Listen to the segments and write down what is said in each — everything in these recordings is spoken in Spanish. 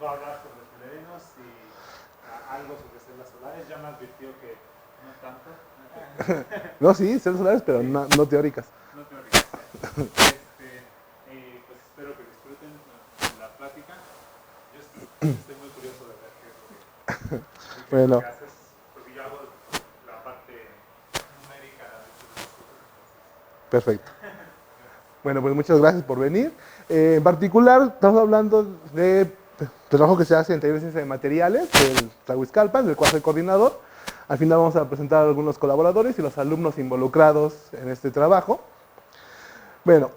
va a hablar sobre fullerenos y algo sobre celdas solares. Ya me advirtió que no tanto. No, sí, celdas solares, pero Sí, no teóricas. no teóricas. Pues espero que disfruten la plática. Estoy muy curioso de ver qué es lo que Bueno, haces, porque yo hago la parte numérica de estos cosas, perfecto. entonces. Bueno, pues muchas gracias por venir. En particular, estamos hablando de trabajo que se hace en taller de ciencia de materiales del Tlahuizcalpan, del cual soy coordinador. Al final vamos a presentar a algunos colaboradores y los alumnos involucrados en este trabajo. Bueno,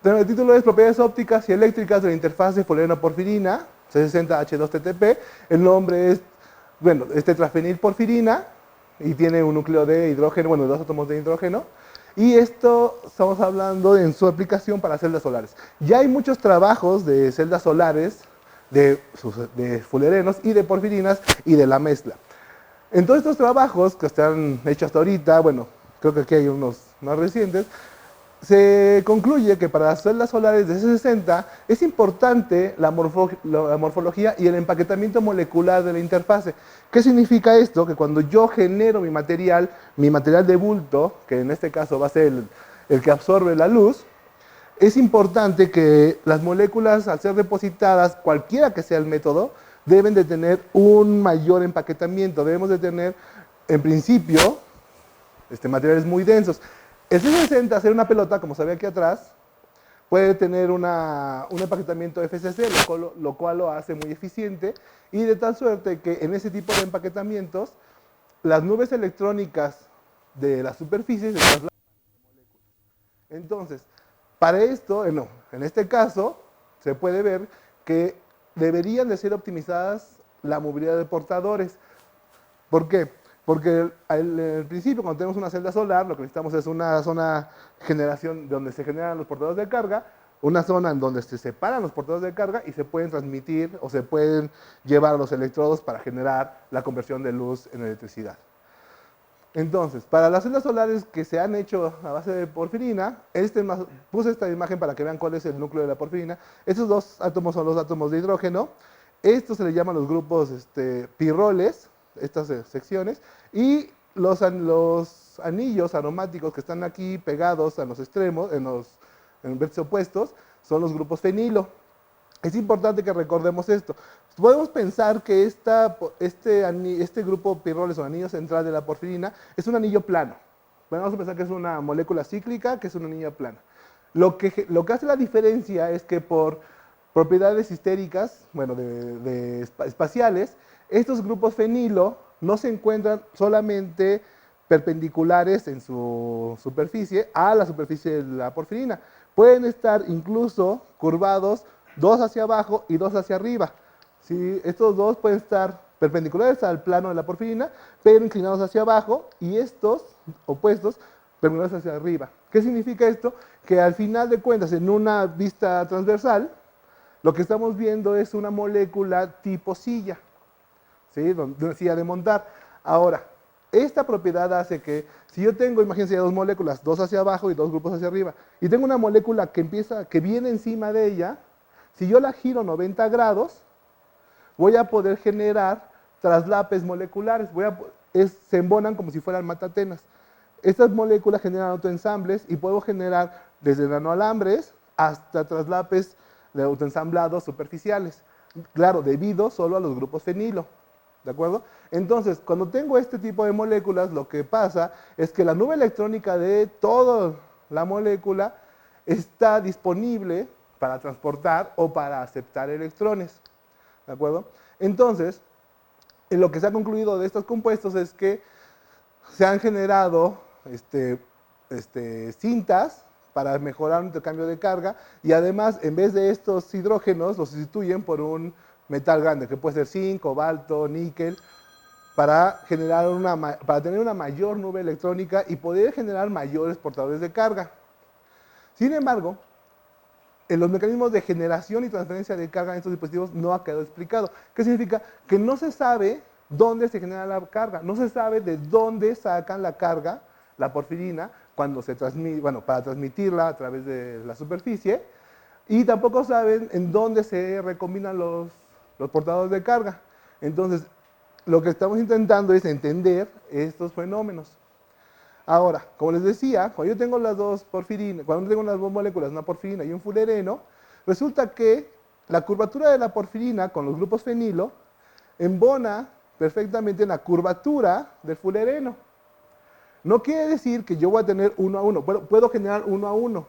el título es Propiedades ópticas y eléctricas de la interfaz de fullereno-porfirina, C60H2TTP. El nombre es, bueno, es tetrafenilporfirina y tiene un núcleo de hidrógeno, bueno, dos átomos de hidrógeno. Y esto estamos hablando en su aplicación para celdas solares. Ya hay muchos trabajos de celdas solares, de fullerenos y de porfirinas y de la mezcla. En todos estos trabajos que se han hecho hasta ahorita, bueno, creo que aquí hay unos más recientes, se concluye que para las celdas solares de C60 es importante la morfología y el empaquetamiento molecular de la interfase. ¿Qué significa esto? Que cuando yo genero mi material de bulto, que en este caso va a ser el que absorbe la luz, es importante que las moléculas, al ser depositadas, cualquiera que sea el método, deben de tener un mayor empaquetamiento. Debemos de tener, en principio, materiales muy densos. El C60, hacer una pelota, como se ve aquí atrás, puede tener un empaquetamiento FCC, lo cual lo hace muy eficiente, y de tal suerte que en ese tipo de empaquetamientos, las nubes electrónicas de la superficie se trasladan. Entonces, para esto, no, en este caso, se puede ver que deberían de ser optimizadas la movilidad de portadores. ¿Por qué? Porque en el principio, cuando tenemos una celda solar, lo que necesitamos es una zona de generación donde se generan los portadores de carga, una zona en donde se separan los portadores de carga y se pueden transmitir o se pueden llevar los electrodos para generar la conversión de luz en electricidad. Entonces, para las celdas solares que se han hecho a base de porfirina, puse esta imagen para que vean cuál es el núcleo de la porfirina. Estos dos átomos son los átomos de hidrógeno. Estos se les llaman los grupos pirroles, estas secciones, y los anillos aromáticos que están aquí pegados a los extremos, en vértices opuestos, son los grupos fenilo. Es importante que recordemos esto. Podemos pensar que este grupo pirroles o anillo central de la porfirina es un anillo plano. Bueno, vamos a pensar que es una molécula cíclica, que es un anillo plano. Lo que hace la diferencia es que por propiedades histéricas, bueno, espaciales, estos grupos fenilo no se encuentran solamente perpendiculares en su superficie a la superficie de la porfirina. Pueden estar incluso curvados dos hacia abajo y dos hacia arriba. ¿Sí? Estos dos pueden estar perpendiculares al plano de la porfirina, pero inclinados hacia abajo, y estos opuestos perpendiculares hacia arriba. ¿Qué significa esto? Que al final de cuentas, en una vista transversal, lo que estamos viendo es una molécula tipo silla, ¿sí? Una silla de montar. Ahora, esta propiedad hace que, si yo tengo, imagínense, dos moléculas, dos hacia abajo y dos grupos hacia arriba, y tengo una molécula que viene encima de ella, si yo la giro 90 grados, voy a poder generar traslapes moleculares, se embonan como si fueran matatenas. Estas moléculas generan autoensambles y puedo generar desde nanoalambres hasta traslapes de autoensamblados superficiales. Claro, debido solo a los grupos fenilo. ¿De acuerdo? Entonces, cuando tengo este tipo de moléculas, lo que pasa es que la nube electrónica de toda la molécula está disponible para transportar o para aceptar electrones. ¿De acuerdo? Entonces, lo que se ha concluido de estos compuestos es que se han generado cintas para mejorar un intercambio de carga, y además, en vez de estos hidrógenos, los sustituyen por un metal grande, que puede ser zinc, cobalto, níquel, para tener una mayor nube electrónica y poder generar mayores portadores de carga. Sin embargo, en los mecanismos de generación y transferencia de carga en estos dispositivos no ha quedado explicado. ¿Qué significa? Que no se sabe dónde se genera la carga, no se sabe de dónde sacan la carga, la porfirina, cuando se transmite, bueno, para transmitirla a través de la superficie, y tampoco saben en dónde se recombinan los portadores de carga. Entonces, lo que estamos intentando es entender estos fenómenos. Ahora, como les decía, cuando yo tengo las dos porfirinas, cuando tengo las dos moléculas, una porfirina y un fulereno, resulta que la curvatura de la porfirina con los grupos fenilo embona perfectamente en la curvatura del fulereno. No quiere decir que yo voy a tener uno a uno, puedo generar uno a uno,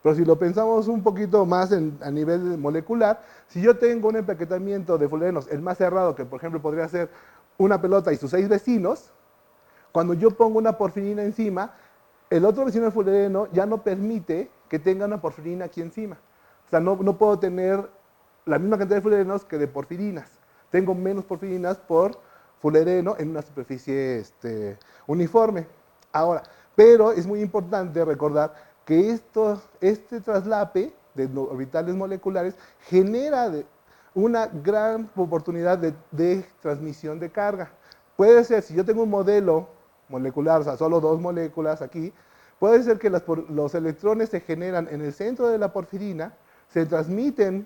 pero si lo pensamos un poquito más a nivel molecular, si yo tengo un empaquetamiento de fulerenos, el más cerrado, que por ejemplo podría ser una pelota y sus 6 vecinos, cuando yo pongo una porfirina encima, el otro vecino del fulereno ya no permite que tenga una porfirina aquí encima. O sea, no puedo tener la misma cantidad de fulerenos que de porfirinas. Tengo menos porfirinas por fulereno en una superficie uniforme. Ahora, pero es muy importante recordar que este traslape de orbitales moleculares genera una gran oportunidad de transmisión de carga. Puede ser, si yo tengo un modelo molecular, o sea, solo dos moléculas aquí, puede ser que los electrones se generan en el centro de la porfirina, se transmiten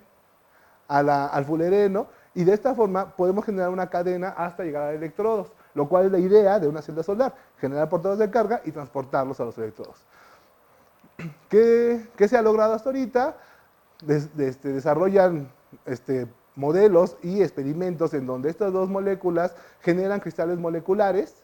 al fulereno y de esta forma podemos generar una cadena hasta llegar a electrodos, lo cual es la idea de una celda solar, generar portadores de carga y transportarlos a los electrodos. ¿Qué se ha logrado hasta ahorita? Desarrollan modelos y experimentos en donde estas dos moléculas generan cristales moleculares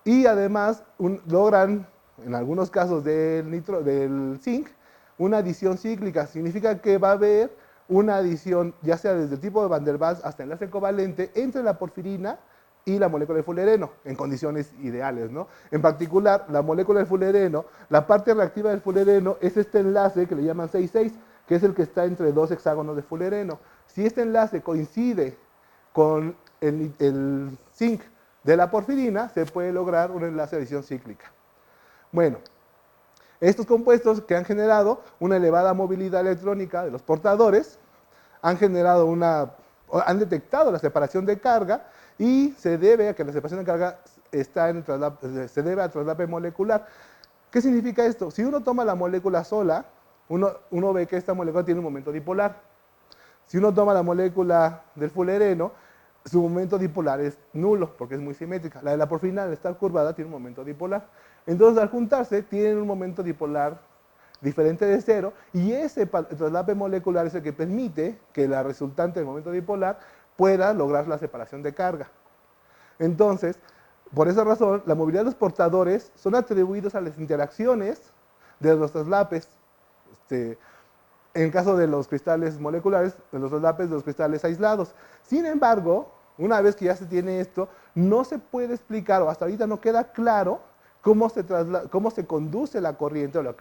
y además logran, en algunos casos del zinc, una adición cíclica. Significa que va a haber una adición, ya sea desde el tipo de Van der Waals hasta enlace covalente, entre la porfirina y la molécula de fulereno, en condiciones ideales, ¿no? En particular, la molécula de fulereno, la parte reactiva del fulereno es este enlace que le llaman 6,6, que es el que está entre dos hexágonos de fulereno. Si este enlace coincide con el zinc de la porfirina, se puede lograr un enlace de adición cíclica. Bueno, estos compuestos que han generado una elevada movilidad electrónica de los portadores, han detectado la separación de carga y se debe a que la separación de carga se debe al traslape molecular. ¿Qué significa esto? Si uno toma la molécula sola, uno ve que esta molécula tiene un momento dipolar. Si uno toma la molécula del fulereno, su momento dipolar es nulo, porque es muy simétrica. La de la porfirina, al estar curvada, tiene un momento dipolar. Entonces, al juntarse, tienen un momento dipolar diferente de cero, y ese traslape molecular es el que permite que la resultante del momento dipolar pueda lograr la separación de carga. Entonces, por esa razón, la movilidad de los portadores son atribuidos a las interacciones de los traslapes. En el caso de los cristales moleculares, de los traslapes de los cristales aislados. Sin embargo, una vez que ya se tiene esto, no se puede explicar, o hasta ahorita no queda claro, cómo se conduce la corriente o los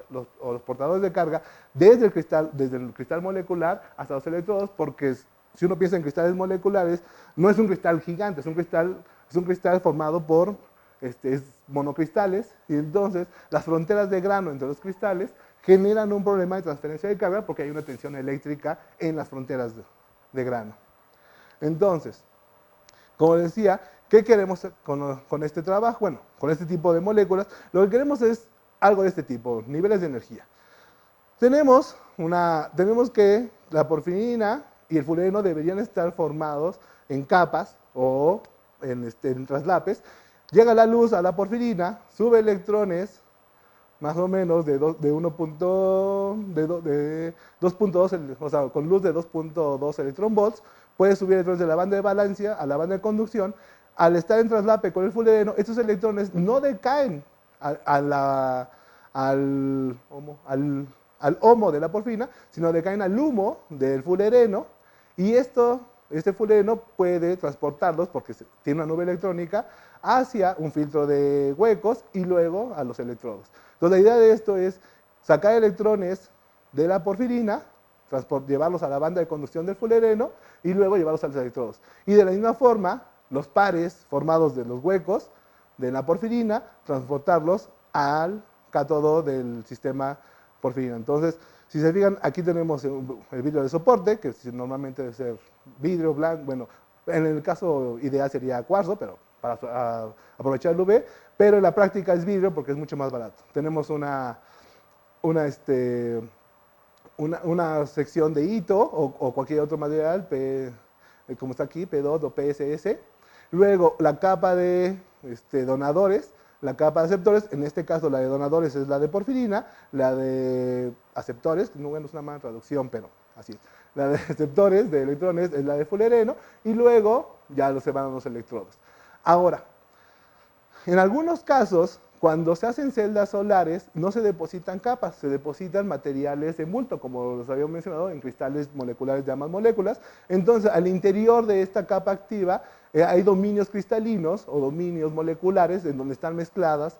portadores de carga desde el cristal molecular hasta los electrodos, porque si uno piensa en cristales moleculares, no es un cristal gigante, es un cristal formado por monocristales, y entonces las fronteras de grano entre los cristales generan un problema de transferencia de carga porque hay una tensión eléctrica en las fronteras de grano. Entonces, como decía, ¿qué queremos con este trabajo? Bueno, con este tipo de moléculas, lo que queremos es algo de este tipo, niveles de energía. Tenemos que la porfirina y el fulereno deberían estar formados en capas o en traslapes. Llega la luz a la porfirina, sube electrones más o menos de 2.2, o sea, con luz de 2.2 electronvolts, puede subir electrones de la banda de valencia a la banda de conducción. Al estar en traslape con el fulereno, estos electrones no decaen al HOMO de la porfirina, sino decaen al LUMO del fulereno, y este fulereno puede transportarlos, porque tiene una nube electrónica, hacia un filtro de huecos y luego a los electrodos. Entonces, la idea de esto es sacar electrones de la porfirina, llevarlos a la banda de conducción del fulereno y luego llevarlos a los electrodos. Y de la misma forma, los pares formados de los huecos de la porfirina, transportarlos al cátodo del sistema porfirina. Entonces, si se fijan, aquí tenemos el vidrio de soporte, que normalmente debe ser vidrio blanco, bueno, en el caso ideal sería cuarzo, pero para aprovechar el UV, pero en la práctica es vidrio porque es mucho más barato. Tenemos una sección de hito o cualquier otro material como está aquí, P2 o PSS. Luego la capa de donadores, la capa de aceptores, en este caso la de donadores es la de porfirina, la de aceptores, no, bueno, es una mala traducción, pero así es. La de aceptores de electrones es la de fulereno y luego ya se van a los electrodos. Ahora, en algunos casos, cuando se hacen celdas solares, no se depositan capas, se depositan materiales en bulto, como los habíamos mencionado, en cristales moleculares de ambas moléculas. Entonces, al interior de esta capa activa hay dominios cristalinos o dominios moleculares en donde están mezcladas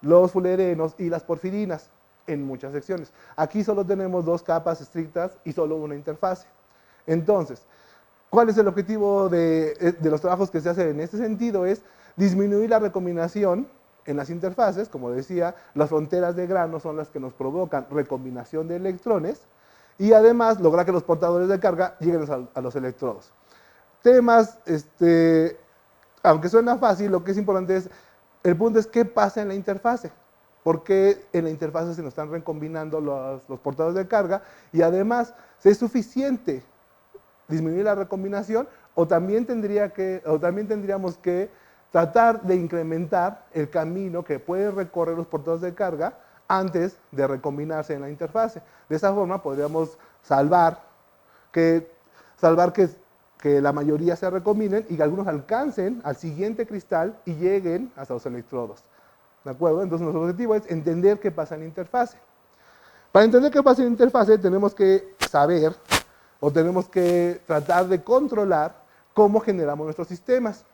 los fulerenos y las porfirinas en muchas secciones. Aquí solo tenemos dos capas estrictas y solo una interfase. Entonces, ¿cuál es el objetivo de los trabajos que se hacen en este sentido? Es disminuir la recombinación en las interfaces. Como decía, las fronteras de grano son las que nos provocan recombinación de electrones y además lograr que los portadores de carga lleguen a los electrodos. Temas, aunque suena fácil, lo que es importante es, el punto es qué pasa en la interfase. ¿Por qué en la interfase se nos están recombinando los portadores de carga? Y además, si es suficiente disminuir la recombinación o también tendríamos que tratar de incrementar el camino que pueden recorrer los portadores de carga antes de recombinarse en la interfase. De esa forma podríamos salvar que la mayoría se recombinen y que algunos alcancen al siguiente cristal y lleguen hasta los electrodos. ¿De acuerdo? Entonces nuestro objetivo es entender qué pasa en la interfase. Para entender qué pasa en la interfase tenemos que saber o tenemos que tratar de controlar cómo generamos nuestros sistemas.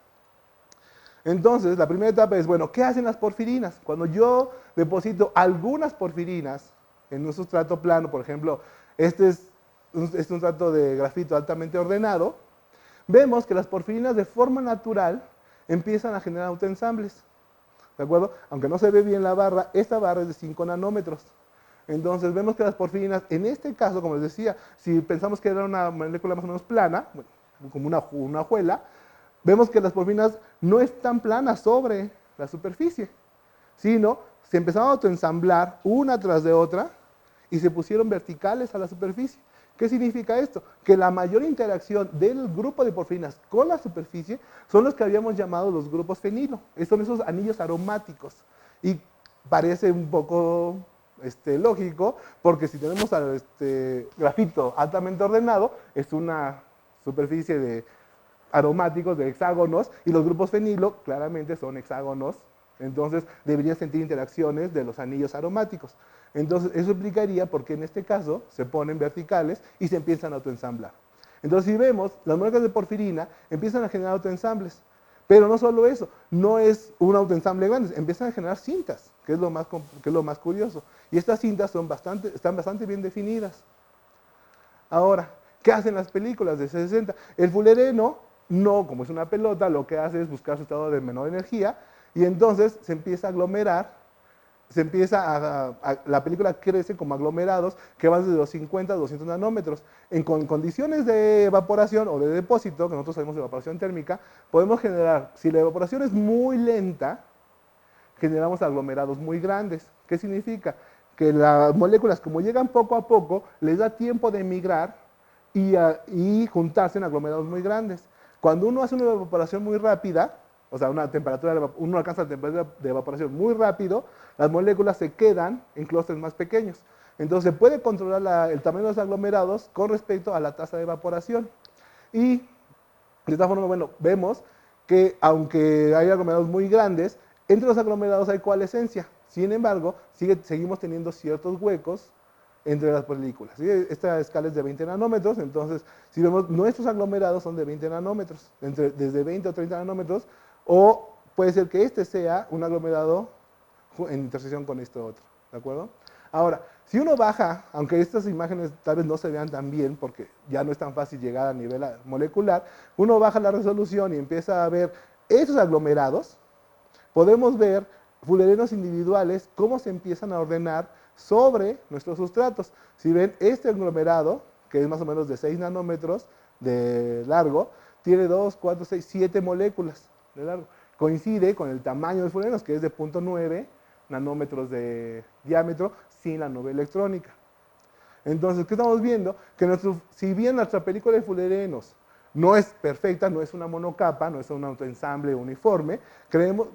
Entonces, la primera etapa es, bueno, ¿qué hacen las porfirinas? Cuando yo deposito algunas porfirinas en un sustrato plano, por ejemplo, este es un sustrato de grafito altamente ordenado, vemos que las porfirinas de forma natural empiezan a generar autoensambles. ¿De acuerdo? Aunque no se ve bien la barra, esta barra es de 5 nanómetros. Entonces vemos que las porfirinas, en este caso, como les decía, si pensamos que era una molécula más o menos plana, bueno, como una hojuela, vemos que las porfirinas no están planas sobre la superficie, sino se empezaron a autoensamblar una tras de otra y se pusieron verticales a la superficie. ¿Qué significa esto? Que la mayor interacción del grupo de porfirinas con la superficie son los que habíamos llamado los grupos fenilo. Son esos anillos aromáticos. Y parece un poco lógico, porque si tenemos grafito altamente ordenado, es una superficie de aromáticos, de hexágonos, y los grupos fenilo claramente son hexágonos, entonces deberían sentir interacciones de los anillos aromáticos. Entonces eso explicaría por qué en este caso se ponen verticales y se empiezan a autoensamblar. Entonces si vemos, las moléculas de porfirina empiezan a generar autoensambles, pero no solo eso, no es un autoensamble grande, empiezan a generar cintas, que es lo más curioso. Y estas cintas están bastante bien definidas. Ahora, ¿qué hacen las películas de C60? El fulereno, no, como es una pelota, lo que hace es buscar su estado de menor energía y entonces se empieza a aglomerar, la película crece como aglomerados que van desde los 50 a 200 nanómetros. Con condiciones de evaporación o de depósito, que nosotros sabemos de evaporación térmica, podemos generar, si la evaporación es muy lenta, generamos aglomerados muy grandes. ¿Qué significa? Que las moléculas, como llegan poco a poco, les da tiempo de migrar y juntarse en aglomerados muy grandes. Cuando uno hace una evaporación muy rápida, o sea, uno alcanza la temperatura de evaporación muy rápido, las moléculas se quedan en clústeres más pequeños. Entonces se puede controlar el tamaño de los aglomerados con respecto a la tasa de evaporación. Y de esta forma, bueno, vemos que aunque hay aglomerados muy grandes, entre los aglomerados hay coalescencia. Sin embargo, seguimos teniendo ciertos huecos entre las películas. ¿Sí? Esta escala es de 20 nanómetros, entonces si vemos, nuestros aglomerados son de 20 nanómetros, desde 20 o 30 nanómetros, o puede ser que este sea un aglomerado en intersección con este otro, ¿de acuerdo? Ahora, si uno baja, aunque estas imágenes tal vez no se vean tan bien, porque ya no es tan fácil llegar a nivel molecular, uno baja la resolución y empieza a ver esos aglomerados, podemos ver fulerenos individuales, cómo se empiezan a ordenar sobre nuestros sustratos. Si ven, este aglomerado, que es más o menos de 6 nanómetros de largo, tiene 2, 4, 6, 7 moléculas de largo. Coincide con el tamaño de fulerenos, que es de 0.9 nanómetros de diámetro, sin la nube electrónica. Entonces, ¿qué estamos viendo? Que si bien nuestra película de fulerenos No es perfecta, no es una monocapa, no es un autoensamble uniforme.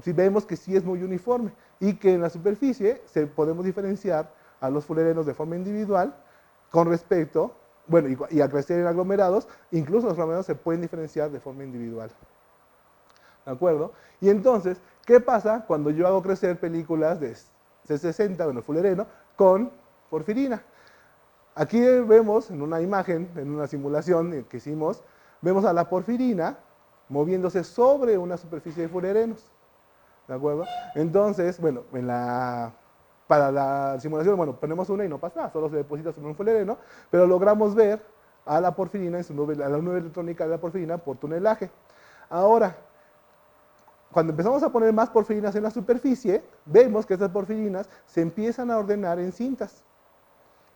Si vemos que sí es muy uniforme y que en la superficie podemos diferenciar a los fullerenos de forma individual con respecto, bueno, y al crecer en aglomerados, incluso los aglomerados se pueden diferenciar de forma individual. ¿De acuerdo? Y entonces, ¿qué pasa cuando yo hago crecer películas de C60, bueno, fullereno, con porfirina? Aquí vemos en una imagen, en una simulación que hicimos, vemos a la porfirina moviéndose sobre una superficie de fullerenos. ¿De acuerdo? Entonces, bueno, para la simulación, bueno, ponemos una y no pasa nada, solo se deposita sobre un fullereno, pero logramos ver a la porfirina, a la nube electrónica de la porfirina por tunelaje. Ahora, cuando empezamos a poner más porfirinas en la superficie, vemos que estas porfirinas se empiezan a ordenar en cintas,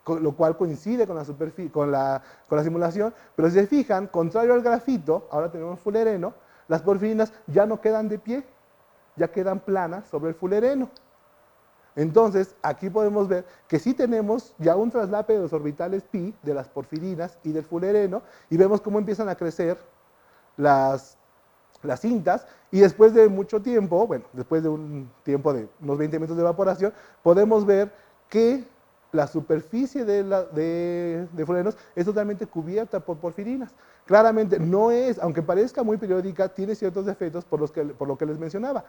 lo cual coincide con la simulación, pero si se fijan, contrario al grafito, ahora tenemos fullereno, las porfirinas ya no quedan de pie, ya quedan planas sobre el fullereno. Entonces, aquí podemos ver que sí tenemos ya un traslape de los orbitales pi de las porfirinas y del fullereno, y vemos cómo empiezan a crecer las cintas, y después de mucho tiempo, bueno, después de un tiempo de unos 20 minutos de evaporación, podemos ver que la superficie de fullerenos es totalmente cubierta por porfirinas. Claramente no es, aunque parezca muy periódica, tiene ciertos defectos por lo que les mencionaba.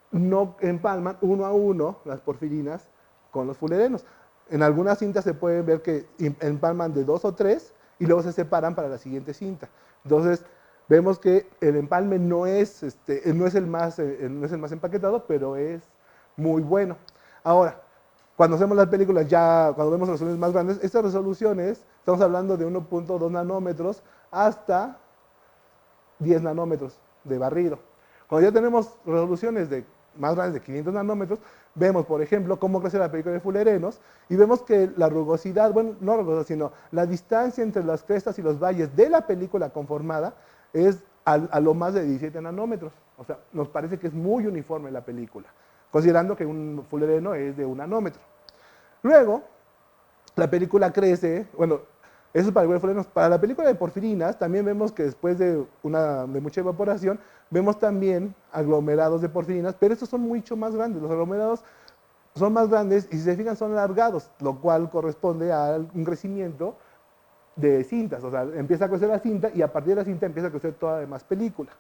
No empalman uno a uno las porfirinas con los fullerenos. En algunas cintas se puede ver que empalman de 2 o 3 y luego se separan para la siguiente cinta. Entonces, vemos que el empalme no es el más empaquetado, pero es muy bueno. Ahora, cuando hacemos las películas, cuando vemos resoluciones más grandes, estas resoluciones, estamos hablando de 1.2 nanómetros hasta 10 nanómetros de barrido. Cuando ya tenemos resoluciones más grandes de 500 nanómetros, vemos, por ejemplo, cómo crece la película de fullerenos y vemos que la rugosidad, bueno, no rugosidad, sino la distancia entre las crestas y los valles de la película conformada es a lo más de 17 nanómetros. O sea, nos parece que es muy uniforme la película, considerando que un fullereno es de 1 nanómetro. Luego, la película crece, bueno, eso es para el fullerenos. Para la película de porfirinas, también vemos que después de mucha evaporación, vemos también aglomerados de porfirinas, pero estos son mucho más grandes. Los aglomerados son más grandes y si se fijan son alargados, lo cual corresponde a un crecimiento de cintas. O sea, empieza a crecer la cinta y a partir de la cinta empieza a crecer toda la demás película.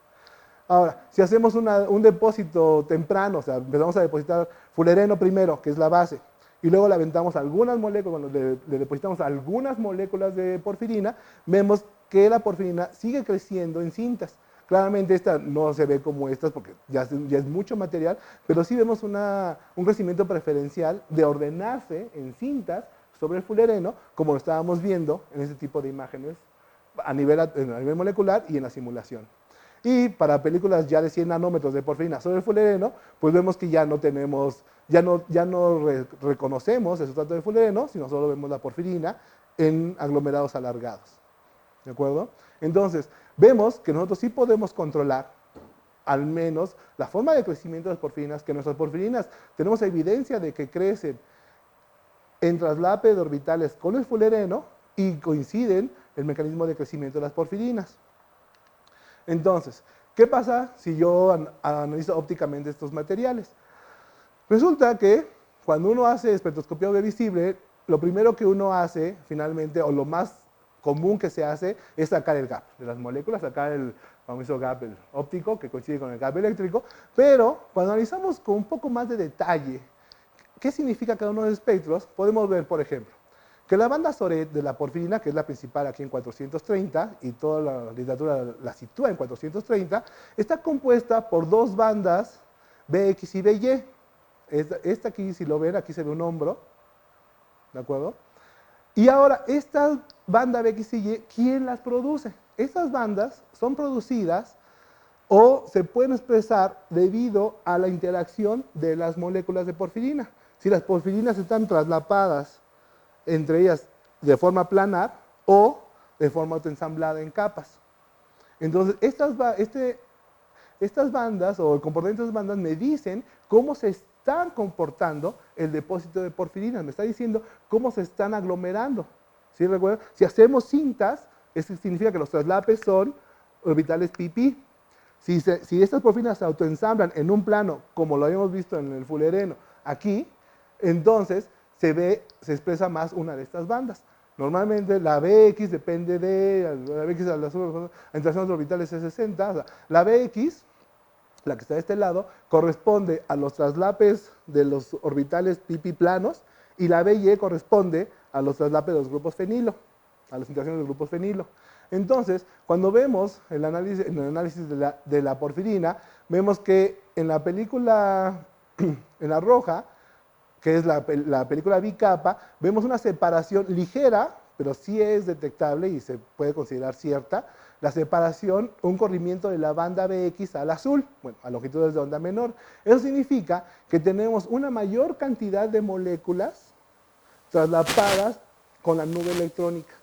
Ahora, si hacemos un depósito temprano, o sea, empezamos a depositar fullereno primero, que es la base, y luego le aventamos algunas moléculas, cuando le depositamos algunas moléculas de porfirina, vemos que la porfirina sigue creciendo en cintas. Claramente esta no se ve como estas porque ya es mucho material, pero sí vemos un crecimiento preferencial de ordenarse en cintas sobre el fullereno, como lo estábamos viendo en este tipo de imágenes a nivel molecular y en la simulación. Y para películas ya de 100 nanómetros de porfirina sobre el fullereno, pues vemos que ya no reconocemos el sustrato de fullereno, sino solo vemos la porfirina en aglomerados alargados. ¿De acuerdo? Entonces, vemos que nosotros sí podemos controlar al menos la forma de crecimiento de las porfirinas, que nuestras porfirinas tenemos evidencia de que crecen en traslape de orbitales con el fullereno y coinciden el mecanismo de crecimiento de las porfirinas. Entonces, ¿qué pasa si yo analizo ópticamente estos materiales? Resulta que cuando uno hace espectroscopía visible, lo primero que uno hace finalmente, o lo más común que se hace, es sacar el gap de las moléculas, sacar el famoso gap óptico que coincide con el gap eléctrico, pero cuando analizamos con un poco más de detalle qué significa cada uno de los espectros, podemos ver, por ejemplo, que la banda Soret de la porfirina, que es la principal aquí en 430, y toda la literatura la sitúa en 430, está compuesta por dos bandas BX y BY. Esta aquí, si lo ven, aquí se ve un hombro, ¿de acuerdo? Y ahora, esta banda BX y Y, ¿quién las produce? Estas bandas son producidas o se pueden expresar debido a la interacción de las moléculas de porfirina. Si las porfirinas están traslapadas entre ellas de forma planar o de forma autoensamblada en capas. Entonces, estas bandas o el comportamiento de estas bandas me dicen cómo se están comportando el depósito de porfirinas, me está diciendo cómo se están aglomerando. ¿Sí recuerdan? Si hacemos cintas, eso significa que los traslapes son orbitales pp. Si estas porfirinas se autoensamblan en un plano, como lo habíamos visto en el fullereno aquí, entonces se expresa más una de estas bandas. Normalmente la Bx depende de, la Bx a las interacciones orbitales es 60, o sea, la Bx, la que está de este lado, corresponde a los traslapes de los orbitales pp planos, y la By corresponde a los traslapes de los grupos fenilo, a las interacciones de los grupos fenilo. Entonces, cuando vemos en el análisis de la porfirina, vemos que en la película, en la roja, que es la película bicapa, vemos una separación ligera, pero sí es detectable y se puede considerar cierta, la separación, un corrimiento de la banda Bx al azul, bueno, a longitudes de onda menor. Eso significa que tenemos una mayor cantidad de moléculas traslapadas con la nube electrónica.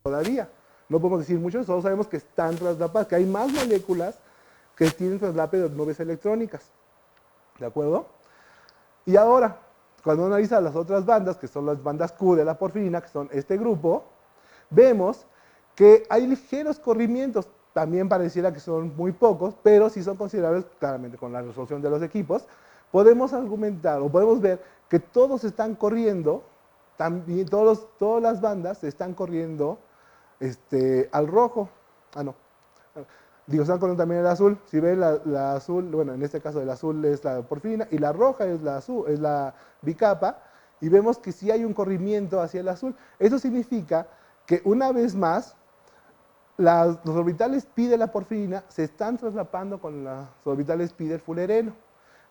Todavía no podemos decir mucho, solo sabemos que están traslapadas, que hay más moléculas que tienen traslape de nubes electrónicas. ¿De acuerdo? Y ahora, cuando uno analiza las otras bandas, que son las bandas Q de la porfirina, que son este grupo, vemos que hay ligeros corrimientos. También pareciera que son muy pocos, pero sí son considerables, claramente con la resolución de los equipos. Podemos argumentar o podemos ver que todos están corriendo, también todas las bandas están corriendo al rojo. Ah, no. Digo, están corriendo también el azul. Si ven la azul, bueno, en este caso el azul es la porfirina y la roja es la azul, es la bicapa, y vemos que sí hay un corrimiento hacia el azul. Eso significa que una vez más los orbitales pi de la porfirina se están traslapando con los orbitales pi del fullereno.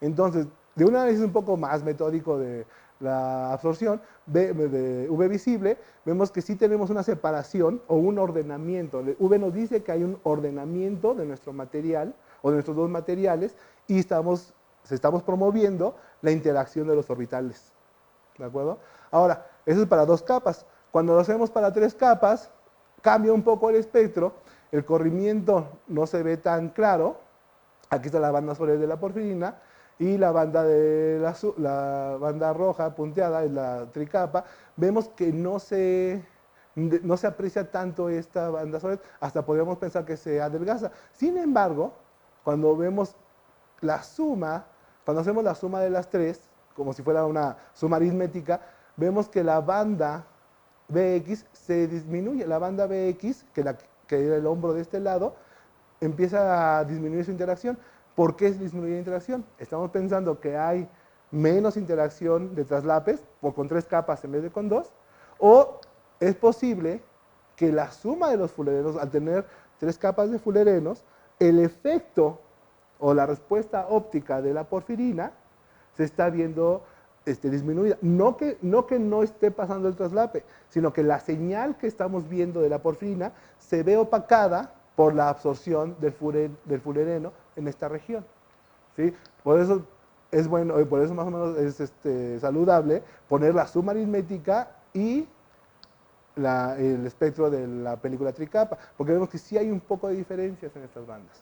Entonces, de un análisis un poco más metódico de la absorción de V visible, vemos que sí tenemos una separación o un ordenamiento. V nos dice que hay un ordenamiento de nuestro material o de nuestros dos materiales y estamos promoviendo la interacción de los orbitales. ¿De acuerdo? Ahora, eso es para 2 capas. Cuando lo hacemos para 3 capas, cambia un poco el espectro, el corrimiento no se ve tan claro. Aquí está la banda solar de la porfirina, y la banda, la banda roja punteada es la tricapa. Vemos que no se aprecia tanto esta banda solar, hasta podríamos pensar que se adelgaza. Sin embargo, cuando vemos la suma, cuando hacemos la suma de las tres, como si fuera una suma aritmética, vemos que la banda Bx se disminuye. La banda Bx, que era el hombro de este lado, empieza a disminuir su interacción. ¿Por qué disminuye la interacción? Estamos pensando que hay menos interacción de traslapes, o con 3 capas en vez de con 2, o es posible que la suma de los fullerenos, al tener 3 capas de fullerenos, el efecto o la respuesta óptica de la porfirina se está viendo disminuida. No que no esté pasando el traslape, sino que la señal que estamos viendo de la porfirina se ve opacada por la absorción del fullereno en esta región. ¿Sí? Por eso es bueno, y por eso más o menos es saludable poner la suma aritmética y el espectro de la película tricapa, porque vemos que sí hay un poco de diferencias en estas bandas.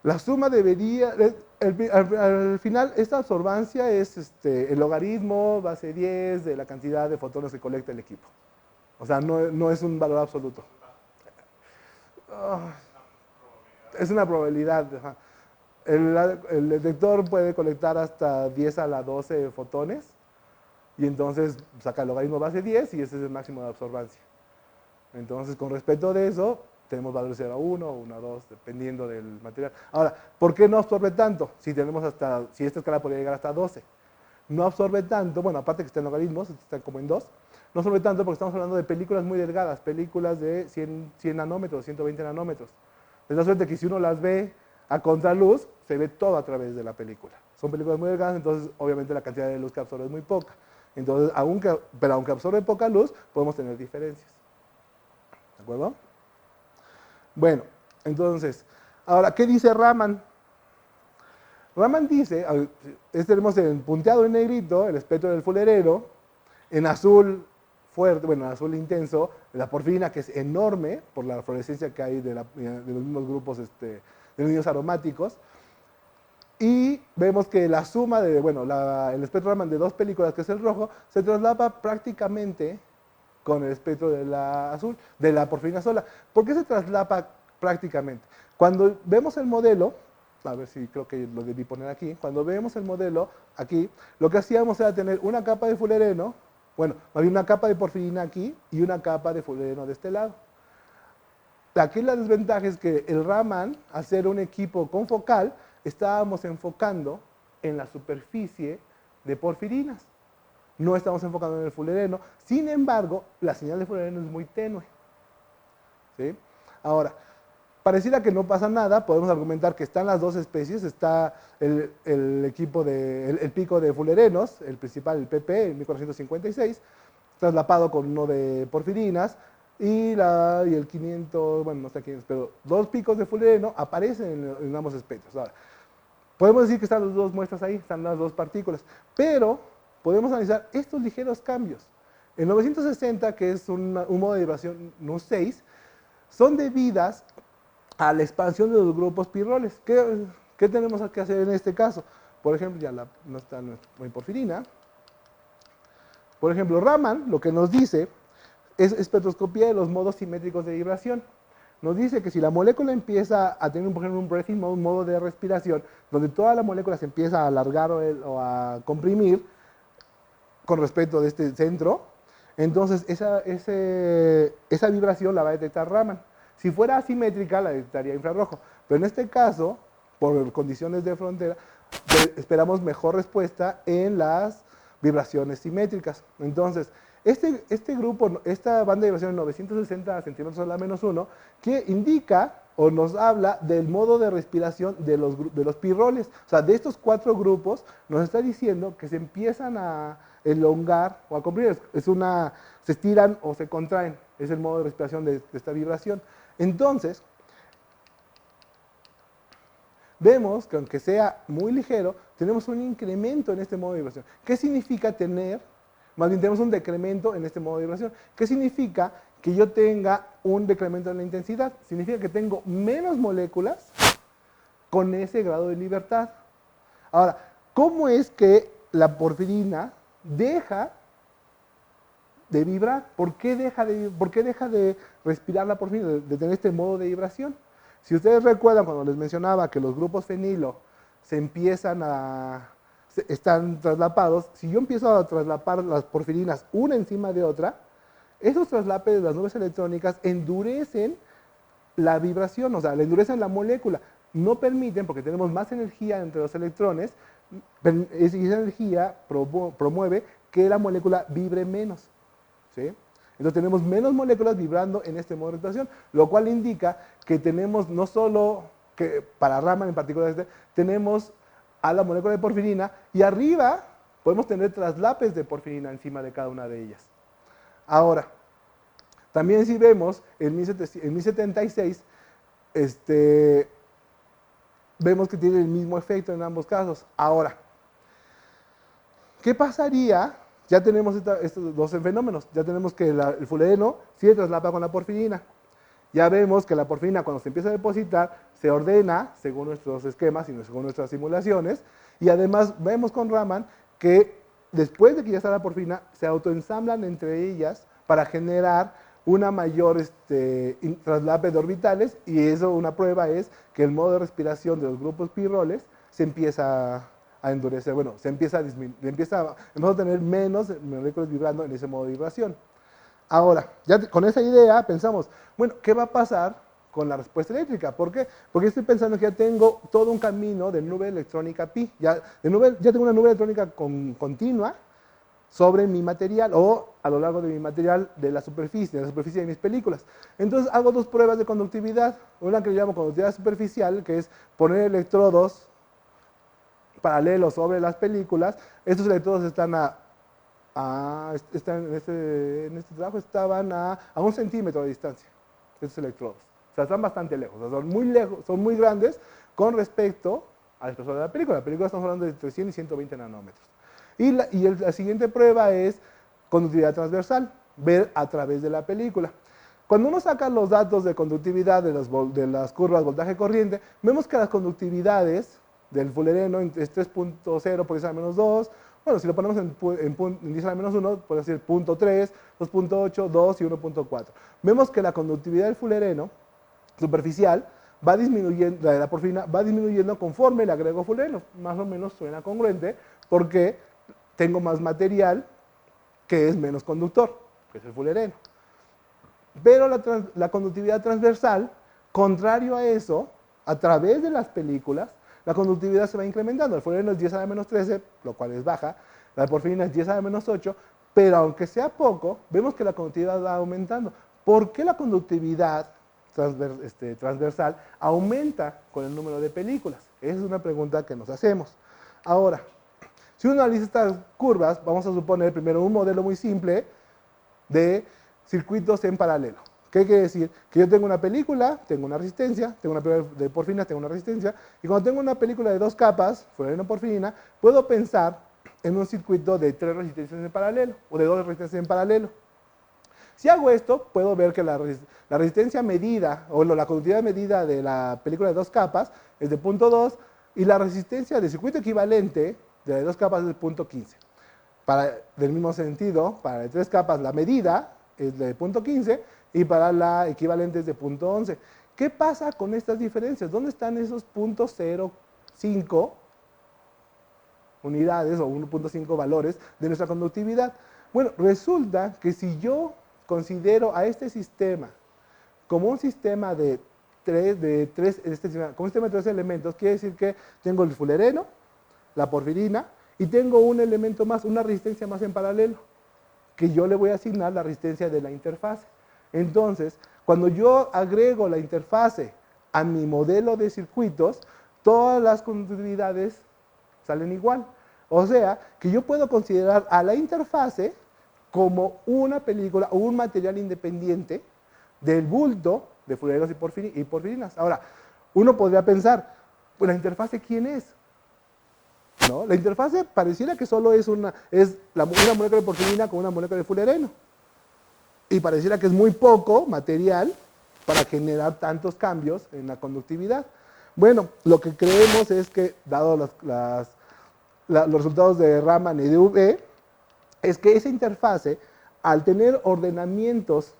La suma debería, al final, esta absorbancia es el logaritmo base 10 de la cantidad de fotones que colecta el equipo. O sea, no es un valor absoluto. Es una probabilidad. El detector puede colectar hasta 10 a la 12 fotones, y entonces saca el logaritmo base 10 y ese es el máximo de absorbancia. Entonces, con respecto de eso, tenemos valores 0 a 1 o 1 a 2, dependiendo del material. Ahora, ¿por qué no absorbe tanto? Si esta escala podría llegar hasta 12. No absorbe tanto, bueno, aparte que está en logaritmos, está como en 2, no absorbe tanto porque estamos hablando de películas muy delgadas, películas de 100 nanómetros, 120 nanómetros. De la suerte que si uno las ve a contraluz, se ve todo a través de la película. Son películas muy delgadas, entonces obviamente la cantidad de luz que absorbe es muy poca. Entonces, pero aunque absorbe poca luz, podemos tener diferencias. ¿De acuerdo? Bueno, entonces, ahora, ¿qué dice Raman? Raman dice, tenemos en punteado en negrito el espectro del fullereno, en azul fuerte, bueno, en azul intenso, la porfirina, que es enorme por la fluorescencia que hay de los mismos grupos de los niños aromáticos. Y vemos que la suma de, bueno, el espectro Raman de dos películas, que es el rojo, se traslapa prácticamente con el espectro de la azul, de la porfirina sola. ¿Por qué se traslapa prácticamente? Cuando vemos el modelo, a ver si creo que lo debí poner aquí, cuando vemos el modelo aquí, lo que hacíamos era tener una capa de fulereno, bueno, había una capa de porfirina aquí y una capa de fulereno de este lado. Aquí la desventaja es que el Raman, al ser un equipo confocal, estábamos enfocando en la superficie de porfirinas. No estamos enfocando en el fulereno. Sin embargo, la señal de fulereno es muy tenue. ¿Sí? Ahora, pareciera que no pasa nada, podemos argumentar que están las dos especies, está el pico de fulerenos, el principal, el PP, el 1456, traslapado con uno de porfirinas, y el 500, bueno, no está 500, pero dos picos de fulereno aparecen en ambos espectros. Ahora, podemos decir que están las dos muestras ahí, están las dos partículas, pero podemos analizar estos ligeros cambios. El 960, que es un modo de vibración NU6, son debidas a la expansión de los grupos pirroles. ¿Qué tenemos que hacer en este caso? Por ejemplo, ya no está nuestra porfirina. Por ejemplo, Raman lo que nos dice es espectroscopía de los modos simétricos de vibración. Nos dice que si la molécula empieza a tener, por ejemplo, un breathing mode, un modo de respiración, donde toda la molécula se empieza a alargar o a comprimir con respecto de este centro, entonces esa vibración la va a detectar Raman. Si fuera asimétrica, la detectaría infrarrojo. Pero en este caso, por condiciones de frontera, esperamos mejor respuesta en las vibraciones simétricas. Entonces, este grupo, esta banda de vibración de 960 centímetros a la menos 1, que indica o nos habla del modo de respiración de los pirroles. O sea, de estos cuatro grupos nos está diciendo que se empiezan a elongar o a comprimir. Se estiran o se contraen. Es el modo de respiración de esta vibración. Entonces, vemos que aunque sea muy ligero, tenemos un incremento en este modo de vibración. ¿Qué significa tener? Más bien tenemos un decremento en este modo de vibración. ¿Qué significa que yo tenga un decremento en la intensidad? Significa que tengo menos moléculas con ese grado de libertad. Ahora, ¿cómo es que la porfirina deja de vibrar? ¿Por qué deja de respirar la porfirina, de tener este modo de vibración? Si ustedes recuerdan cuando les mencionaba que los grupos fenilo están traslapados, si yo empiezo a traslapar las porfirinas una encima de otra, esos traslapes de las nubes electrónicas endurecen la vibración, o sea, le endurecen la molécula, no permiten, porque tenemos más energía entre los electrones, y esa energía promueve que la molécula vibre menos, ¿sí? Entonces tenemos menos moléculas vibrando en este modo de respiración, lo cual indica que tenemos no solo, que para Raman en particular, tenemos a la molécula de porfirina y arriba podemos tener traslapes de porfirina encima de cada una de ellas. Ahora, también si vemos en 1076, vemos que tiene el mismo efecto en ambos casos. Ahora, ¿qué pasaría? Ya tenemos estos dos fenómenos. Ya tenemos que el fulereno sí se traslapa con la porfirina. Ya vemos que la porfirina, cuando se empieza a depositar, se ordena según nuestros esquemas y según nuestras simulaciones. Y además vemos con Raman que después de que ya está la porfirina, se autoensamblan entre ellas para generar una mayor traslape de orbitales. Y eso, una prueba es que el modo de respiración de los grupos pirroles se empieza a endurecer, bueno, empezamos a tener menos moléculas vibrando en ese modo de vibración. Ahora, ya con esa idea pensamos, bueno, ¿qué va a pasar con la respuesta eléctrica? ¿Por qué? Porque estoy pensando que ya tengo todo un camino de nube electrónica pi, ya tengo una nube electrónica continua sobre mi material o a lo largo de mi material de la superficie de mis películas. Entonces hago dos pruebas de conductividad, una que le llamo conductividad superficial, que es poner electrodos paralelos sobre las películas. Estos electrodos están en este trabajo estaban a 1 centímetro de distancia, estos electrodos. O sea, están bastante lejos, o sea, son muy lejos, son muy grandes con respecto al espesor de la película. La película estamos hablando de entre 100 y 120 nanómetros. Y la siguiente prueba es conductividad transversal, ver a través de la película. Cuando uno saca los datos de conductividad de las curvas voltaje-corriente, vemos que las conductividades del fulereno es 3.0 por 10 a la menos 2. Bueno, si lo ponemos en 10 a la menos 1, puede ser 0.3, 2.8, 2 y 1.4. Vemos que la conductividad del fulereno superficial va disminuyendo, la de la porfirina va disminuyendo conforme le agrego fulereno. Más o menos suena congruente porque tengo más material que es menos conductor, que es el fulereno. Pero la conductividad transversal, contrario a eso, a través de las películas, la conductividad se va incrementando. El fulereno es 10 a la menos 13, lo cual es baja. La porfirina es 10 a la menos 8, pero aunque sea poco, vemos que la conductividad va aumentando. ¿Por qué la conductividad transversal aumenta con el número de películas? Esa es una pregunta que nos hacemos. Ahora, si uno analiza estas curvas, vamos a suponer primero un modelo muy simple de circuitos en paralelo. ¿Qué quiere decir? Que yo tengo una película, tengo una resistencia, tengo una película de porfirina, tengo una resistencia, y cuando tengo una película de 2 capas, fulereno-porfirina, puedo pensar en un circuito de 3 resistencias en paralelo, o de 2 resistencias en paralelo. Si hago esto, puedo ver que la resistencia medida, o la conductividad medida de la película de 2 capas es de 0.2, y la resistencia del circuito equivalente de 2 capas es de 0.15. Del mismo sentido, para de 3 capas la medida es de 0.15 y para la equivalente es de 0.11. ¿Qué pasa con estas diferencias? ¿Dónde están esos 0.05 unidades o 1.5 valores de nuestra conductividad? Bueno, resulta que si yo considero a este sistema como un sistema de tres elementos, quiere decir que tengo el fulereno, la porfirina, y tengo un elemento más, una resistencia más en paralelo, que yo le voy a asignar la resistencia de la interfase. Entonces, cuando yo agrego la interfase a mi modelo de circuitos, todas las conductividades salen igual. O sea, que yo puedo considerar a la interfase como una película o un material independiente del bulto de fulerenos y porfirinas. Ahora, uno podría pensar, pues la interfase, ¿quién es? ¿No? La interfase pareciera que solo es una molécula de porfirina con una molécula de fulereno. Y pareciera que es muy poco material para generar tantos cambios en la conductividad. Bueno, lo que creemos es que, dado los resultados de Raman y de UV, es que esa interfase, al tener ordenamientos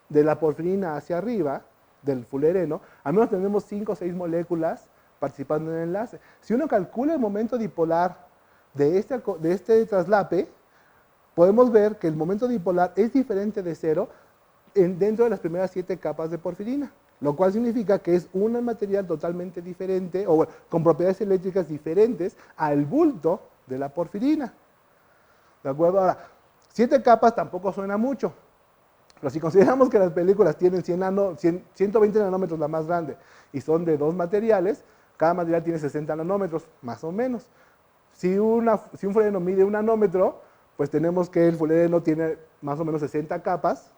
de la porfirina hacia arriba, del fulereno, al menos tenemos 5 o 6 moléculas participando en el enlace. Si uno calcula el momento dipolar de este traslape, podemos ver que el momento dipolar es diferente de cero dentro de las primeras 7 capas de porfirina, lo cual significa que es un material totalmente diferente, o bueno, con propiedades eléctricas diferentes al bulto de la porfirina. ¿De acuerdo? Ahora, 7 capas tampoco suena mucho, pero si consideramos que las películas tienen 120 nanómetros la más grande y son de 2 materiales, cada material tiene 60 nanómetros, más o menos. Si un fulereno mide 1 nanómetro, pues tenemos que el fulereno tiene más o menos 60 capas,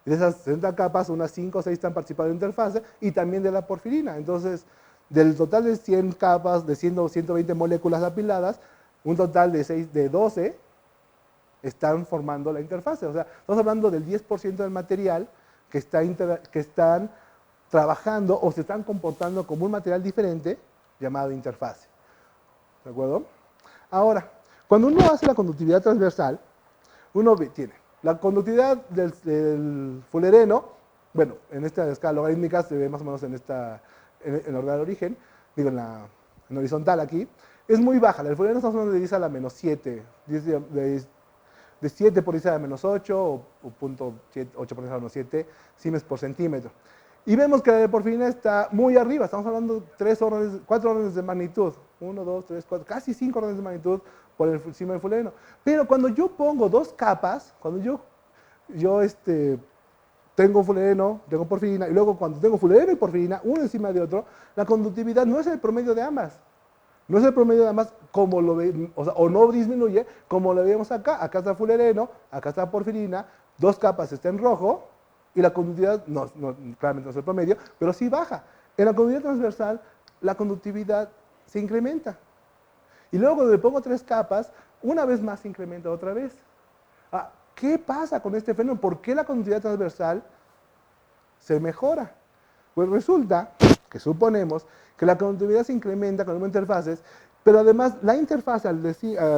y de esas 60 capas, unas 5 o 6 están participando de interfase, y también de la porfirina. Entonces, del total de 100 capas, de 100 o 120 moléculas apiladas, un total de 12 están formando la interfase. O sea, estamos hablando del 10% del material que están trabajando o se están comportando como un material diferente llamado interfase. ¿De acuerdo? Ahora, cuando uno hace la conductividad transversal, uno tiene la conductividad del fulereno, bueno, en esta escala logarítmica se ve más o menos en el orden de origen, digo en horizontal aquí, es muy baja. El fulereno estamos hablando de 10 a la menos 7, de 7 por 10 a la menos 8 o 0.8 por 10 a la menos 7 Siemens por centímetro. Y vemos que la de porfirina está muy arriba, estamos hablando de 4 órdenes de magnitud, 1, 2, 3, 4, casi 5 órdenes de magnitud por encima del fulereno. Pero cuando yo pongo 2 capas, cuando yo tengo fulereno, tengo porfirina, y luego cuando tengo fulereno y porfirina, uno encima de otro, la conductividad no es el promedio de ambas. No es el promedio de ambas como o no disminuye como lo vemos acá. Acá está fulereno, acá está porfirina, 2 capas está en rojo, y la conductividad, claramente no es el promedio, pero sí baja. En la conductividad transversal, la conductividad se incrementa. Y luego cuando le pongo 3 capas, una vez más se incrementa otra vez. ¿Qué pasa con este fenómeno? ¿Por qué la conductividad transversal se mejora? Pues resulta que suponemos que la conductividad se incrementa con el número de interfaces, pero además la interfase, al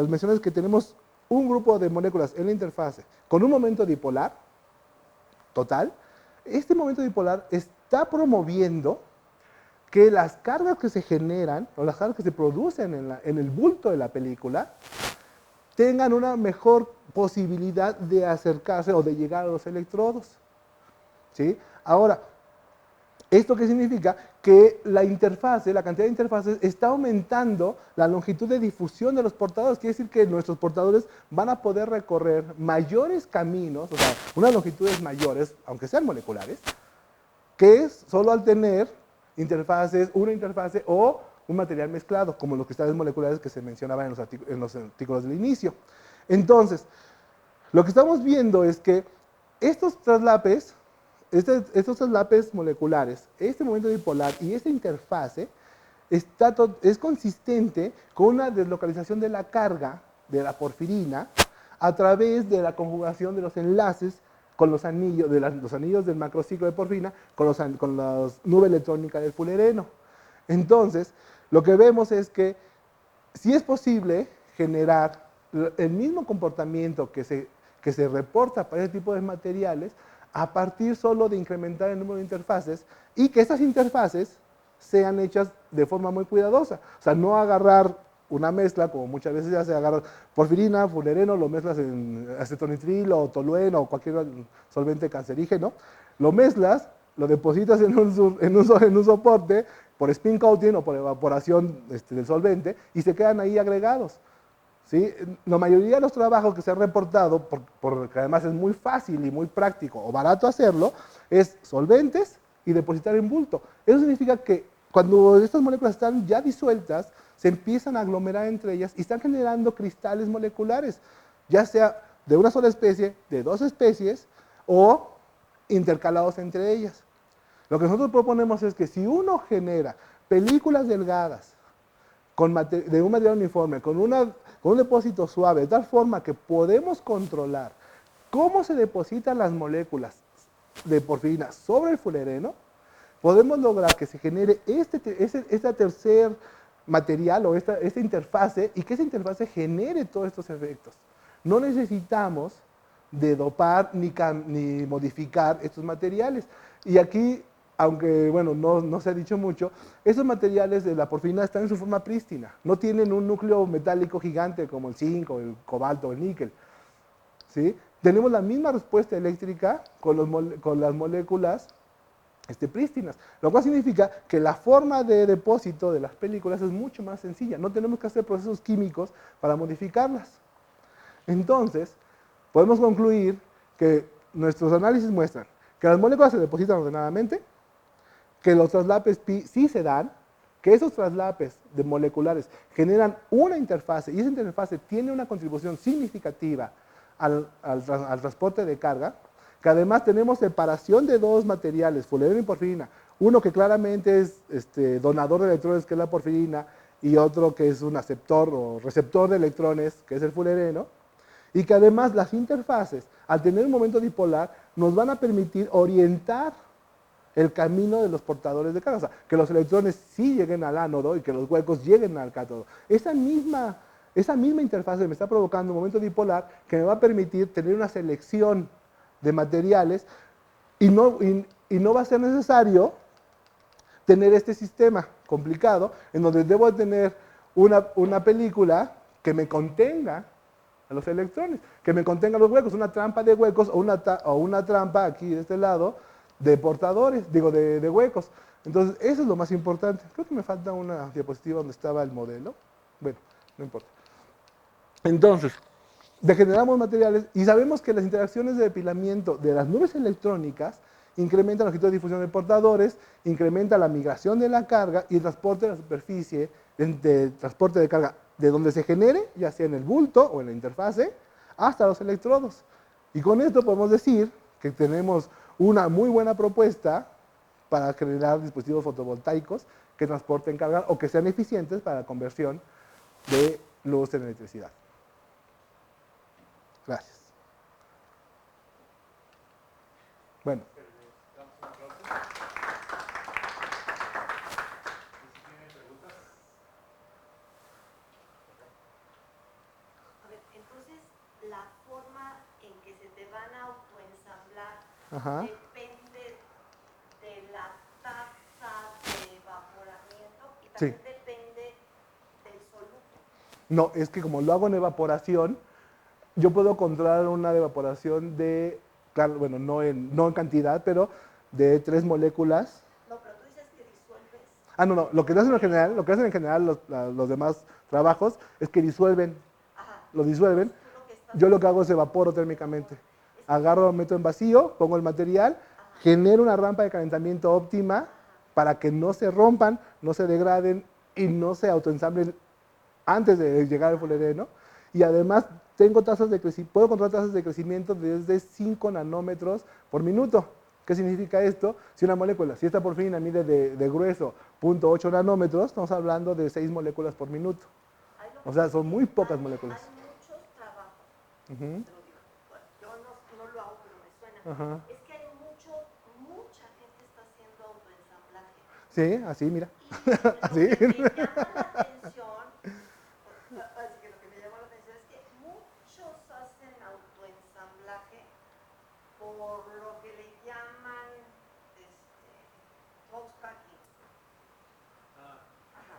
mencionar que tenemos un grupo de moléculas en la interfase con un momento dipolar total, este momento dipolar está promoviendo que las cargas que se generan o las cargas que se producen en el bulto de la película tengan una mejor posibilidad de acercarse o de llegar a los electrodos. ¿Sí? Ahora, ¿esto qué significa? Que la interfase, la cantidad de interfaces está aumentando la longitud de difusión de los portadores. Quiere decir que nuestros portadores van a poder recorrer mayores caminos, o sea, unas longitudes mayores, aunque sean moleculares, que es solo al tener interfaces, una interfase o un material mezclado, como los cristales moleculares que se mencionaban en los artículos del inicio. Entonces, lo que estamos viendo es que estos traslapes, estos traslapes moleculares, este momento dipolar y esta interfase es consistente con una deslocalización de la carga de la porfirina a través de la conjugación de los enlaces con los anillos, los anillos del macrociclo de porfirina con la nube electrónica del fulereno. Entonces, lo que vemos es que sí es posible generar el mismo comportamiento que se reporta para ese tipo de materiales a partir solo de incrementar el número de interfaces y que estas interfaces sean hechas de forma muy cuidadosa. O sea, no agarrar una mezcla, como muchas veces ya se agarra porfirina, fulereno, lo mezclas en acetonitril o tolueno o cualquier solvente cancerígeno, lo mezclas, lo depositas en un soporte por spin coating o por evaporación del solvente y se quedan ahí agregados. ¿Sí? La mayoría de los trabajos que se han reportado, porque además es muy fácil y muy práctico o barato hacerlo, es solventes y depositar en bulto. Eso significa que cuando estas moléculas están ya disueltas, se empiezan a aglomerar entre ellas y están generando cristales moleculares, ya sea de una sola especie, de dos especies o intercalados entre ellas. Lo que nosotros proponemos es que si uno genera películas delgadas de un material uniforme, con un depósito suave, de tal forma que podemos controlar cómo se depositan las moléculas de porfirina sobre el fulereno, podemos lograr que se genere este tercer material o esta interfase y que esa interfase genere todos estos efectos. No necesitamos de dopar ni modificar estos materiales. Y aquí, aunque bueno, no se ha dicho mucho, estos materiales de la porfirina están en su forma prístina. No tienen un núcleo metálico gigante como el zinc, o el cobalto o el níquel. ¿Sí? Tenemos la misma respuesta eléctrica con las moléculas prístinas, lo cual significa que la forma de depósito de las películas es mucho más sencilla. No tenemos que hacer procesos químicos para modificarlas. Entonces, podemos concluir que nuestros análisis muestran que las moléculas se depositan ordenadamente, que los traslapes pi sí se dan, que esos traslapes de moleculares generan una interfase y esa interfase tiene una contribución significativa al transporte de carga, que además tenemos separación de dos materiales, fulereno y porfirina, uno que claramente es donador de electrones, que es la porfirina, y otro que es un aceptor o receptor de electrones, que es el fulereno, y que además las interfaces, al tener un momento dipolar, nos van a permitir orientar el camino de los portadores de carga, o sea, que los electrones sí lleguen al ánodo y que los huecos lleguen al cátodo. Esa misma interfase me está provocando un momento dipolar que me va a permitir tener una selección de materiales y no va a ser necesario tener este sistema complicado en donde debo tener una película que me contenga a los electrones, que me contenga los huecos, una trampa de huecos o una trampa aquí de este lado de portadores, digo, de huecos. Entonces, eso es lo más importante. Creo que me falta una diapositiva donde estaba el modelo. Bueno, no importa. Entonces, degeneramos materiales y sabemos que las interacciones de depilamiento de las nubes electrónicas incrementan la longitud de difusión de portadores, incrementa la migración de la carga y el transporte de la superficie de transporte de carga de donde se genere, ya sea en el bulto o en la interfase, hasta los electrodos. Y con esto podemos decir que tenemos una muy buena propuesta para generar dispositivos fotovoltaicos que transporten carga o que sean eficientes para la conversión de luz en electricidad. Gracias. Bueno. Entonces, la forma en que se te van a autoensamblar Ajá. depende de la tasa de evaporamiento y Sí. también depende del soluto. No, es que como lo hago en evaporación, yo puedo controlar una evaporación de, claro, bueno, no en cantidad, pero de 3 moléculas. No, pero tú dices que disuelves. No, lo que hacen en general los demás trabajos es que disuelven, Ajá. lo disuelven. Entonces, tú lo que estás Yo lo que hago es evaporo térmicamente. es que- Agarro, lo meto en vacío, pongo el material, Ajá. genero una rampa de calentamiento óptima Ajá. para que no se rompan, no se degraden y no se autoensamblen antes de llegar al fullereno. Y además tengo puedo controlar tasas de crecimiento desde 5 nanómetros por minuto. ¿Qué significa esto? Si una molécula, si esta porfirina mide de grueso 0.8 nanómetros, estamos hablando de 6 moléculas por minuto. Ahí lo O que sea, pasa son es muy que pocas hay moléculas. muchos trabajos, Ujú. te lo digo. Bueno, yo no lo hago, pero me suena. Ajá. Es que hay mucha gente está haciendo autoensamblaje. Sí, así, mira. Y lo Así. que me llama la atención, así que lo que me llama la atención es que muchos hacen autoensamblaje por lo que le llaman box packing. Ajá,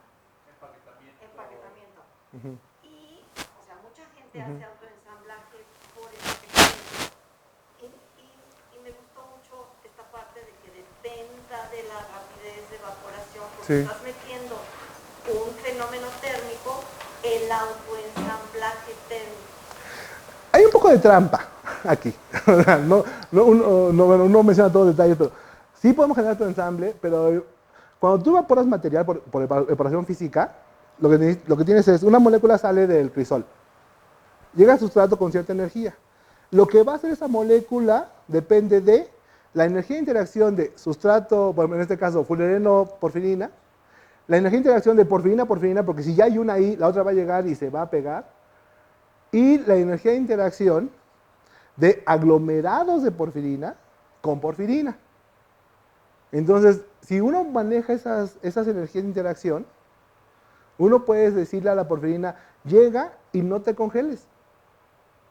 empaquetamiento. Ujú. Y, o sea, mucha gente Ujú. hace autoensamblaje por empaquetamiento. Y me gustó mucho esta parte de que dependa de la rapidez de evaporación, porque Sí. estás metiendo un fenómeno térmico, el autoensamblaje térmico. Hay un poco de trampa aquí. Bueno, uno menciona todos los detalles, pero sí podemos generar tu ensamble, pero cuando tú evaporas material por evaporación física, lo que tienes es una molécula sale del crisol, llega al sustrato con cierta energía. Lo que va a hacer esa molécula depende de la energía de interacción de sustrato, bueno, en este caso fullereno-porfirina, la energía de interacción de porfirina-porfirina, porque si ya hay una ahí, la otra va a llegar y se va a pegar, y la energía de interacción de aglomerados de porfirina con porfirina. Entonces, si uno maneja esas energías de interacción, uno puede decirle a la porfirina, llega y no te congeles,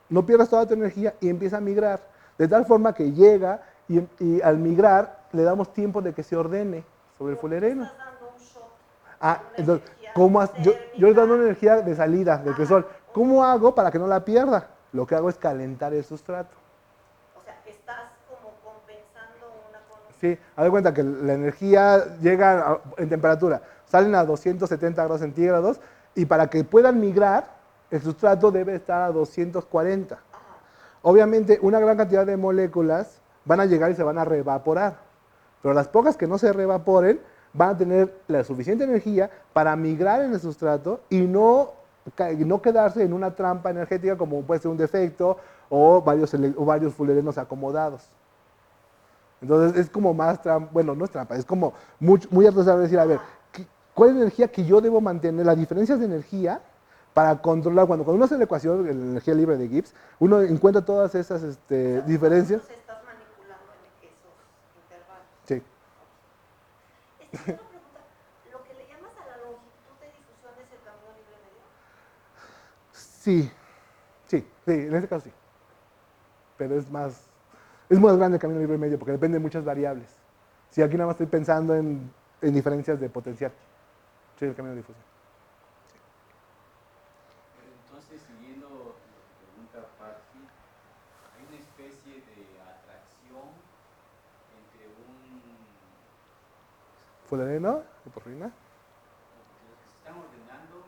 no pierdas toda tu energía y empieza a migrar, de tal forma que llega y al migrar le damos tiempo de que se ordene sobre el fullereno. Estás dando un shot. Entonces, yo le estoy dando una energía de salida del crisol. ¿Cómo hago para que no la pierda? Lo que hago es calentar el sustrato. O sea, estás como compensando una con... Sí, haz de cuenta que la energía llega en temperatura, salen a 270 grados centígrados y para que puedan migrar, el sustrato debe estar a 240. Obviamente, una gran cantidad de moléculas van a llegar y se van a reevaporar, pero las pocas que no se reevaporen van a tener la suficiente energía para migrar en el sustrato y no quedarse en una trampa energética como puede ser un defecto o varios fullerenos acomodados. Entonces es como más trampa, bueno, no es trampa, es como muy artesanal decir, a ver, ¿cuál es la energía que yo debo mantener? Las diferencias de energía para controlar, cuando uno hace la ecuación de la energía libre de Gibbs, uno encuentra todas esas diferencias. Entonces estás manipulando en esos intervalos. Sí. Otra pregunta, ¿lo que le llamas a la longitud de difusión es el camino libre medio? Sí, en este caso sí. Pero es más grande el camino libre medio porque depende de muchas variables. Si aquí nada más estoy pensando en diferencias de potencial. Sí, el camino de difusión. Pero entonces, siguiendo lo que pregunta Patsy, hay una especie de atracción entre Fullereno y porfirina. los que se están ordenando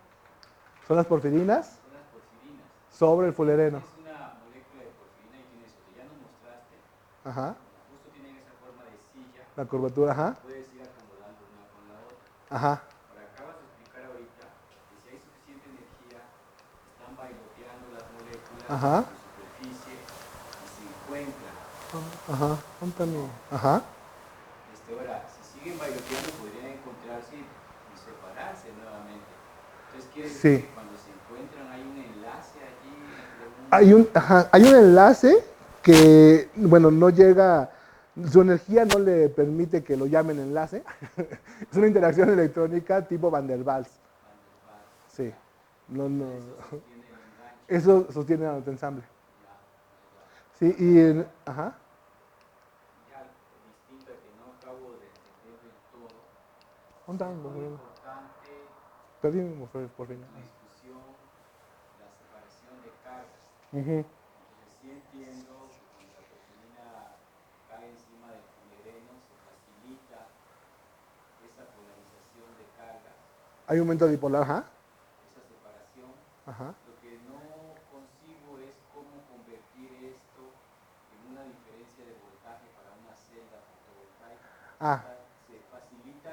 Son las porfirinas son las porfirinas. sobre el fullereno. Es una molécula de porfirina y tiene eso que ya nos mostraste. Ajá. Como justo tienen esa forma de silla, La curvatura, ajá. puedes ir acomodando una con la otra. Ajá. Ahora acabas de explicar ahorita que si hay suficiente energía, están bailoteando las moléculas Ajá. en su superficie y se encuentran. Ajá. Ajá. Ahora, si siguen bailoteando, podrían encontrarse y separarse nuevamente. Entonces, quiere decir Sí. que cuando se encuentran hay un enlace allí entre Hay un enlace que, bueno, no llega, su energía no le permite que lo llamen enlace. Es una interacción electrónica tipo Van der Waals. Sí. No. eso sostiene el enganche. Eso sostiene el autoensamble. Ya, ya. Sí, y ajá. Ya, distinto que no acabo de entender del todo. ¿Dónde Es están los muy modelos? importante Perdí por fin. en tu discusión la separación de cargas. Ujú. Entonces sí entiendo que cuando la porfirina cae encima del fulereno se facilita esa polarización de cargas, Hay un momento dipolar, ajá. esa separación. Ajá. Lo que no consigo es cómo convertir esto en una diferencia de voltaje para una celda fotovoltaica. Ah, O sea, se facilita